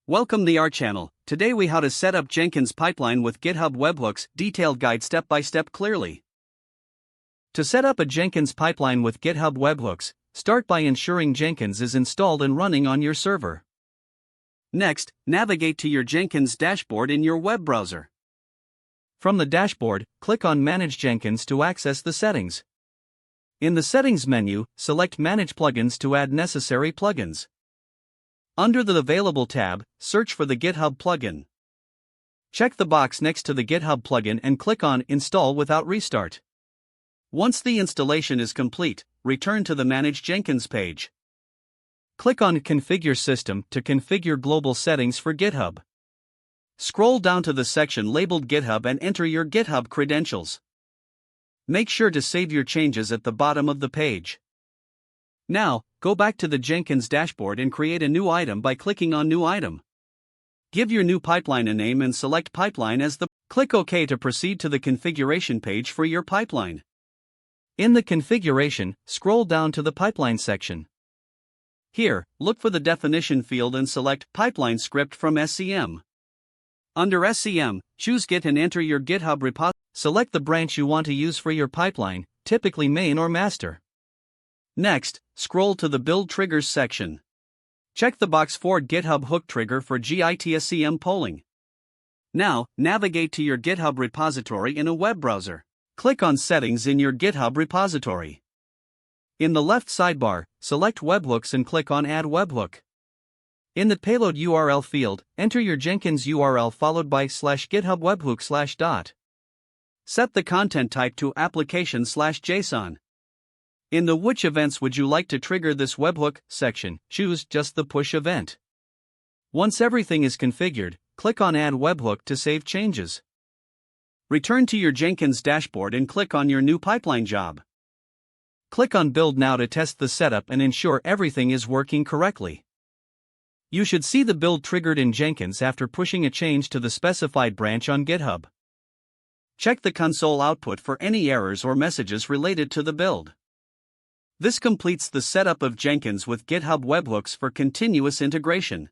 Welcome to our channel. Today we how to set up Jenkins pipeline with GitHub webhooks, detailed guide step by step clearly. To set up a Jenkins pipeline with GitHub webhooks, start by ensuring Jenkins is installed and running on your server. Next, navigate to your Jenkins dashboard in your web browser. From the dashboard, click on Manage Jenkins to access the settings. In the Settings menu, select Manage Plugins to add necessary plugins. Under the Available tab, search for the GitHub plugin. Check the box next to the GitHub plugin and click on Install without restart. Once the installation is complete, return to the Manage Jenkins page. Click on Configure System to configure global settings for GitHub. Scroll down to the section labeled GitHub and enter your GitHub credentials. Make sure to save your changes at the bottom of the page. Now, go back to the Jenkins dashboard and create a new item by clicking on New Item. Give your new pipeline a name and select Pipeline as the. Click OK to proceed to the configuration page for your pipeline. In the configuration, scroll down to the Pipeline section. Here, look for the definition field and select Pipeline Script from SCM. Under SCM, choose Git and enter your GitHub repository. Select the branch you want to use for your pipeline, typically main or master. Next, scroll to the Build Triggers section. Check the box for GitHub hook trigger for GitSCM polling. Now, navigate to your GitHub repository in a web browser. Click on Settings in your GitHub repository. In the left sidebar, select Webhooks and click on Add Webhook. In the payload URL field, enter your Jenkins URL followed by /GitHub webhook/. Set the content type to application/JSON. In the Which events would you like to trigger this webhook section, choose just the push event. Once everything is configured, click on Add Webhook to save changes. Return to your Jenkins dashboard and click on your new pipeline job. Click on Build Now to test the setup and ensure everything is working correctly. You should see the build triggered in Jenkins after pushing a change to the specified branch on GitHub. Check the console output for any errors or messages related to the build. This completes the setup of Jenkins with GitHub webhooks for continuous integration.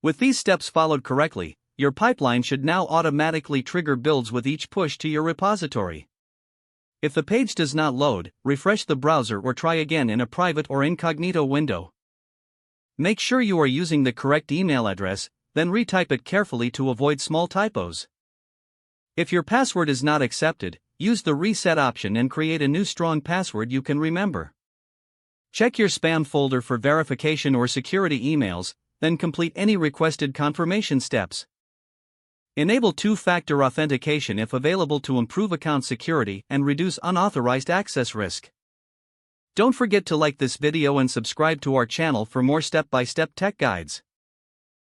With these steps followed correctly, your pipeline should now automatically trigger builds with each push to your repository. If the page does not load, refresh the browser or try again in a private or incognito window. Make sure you are using the correct email address, then retype it carefully to avoid small typos. If your password is not accepted, use the reset option and create a new strong password you can remember. Check your spam folder for verification or security emails, then complete any requested confirmation steps. Enable two-factor authentication if available to improve account security and reduce unauthorized access risk. Don't forget to like this video and subscribe to our channel for more step-by-step tech guides.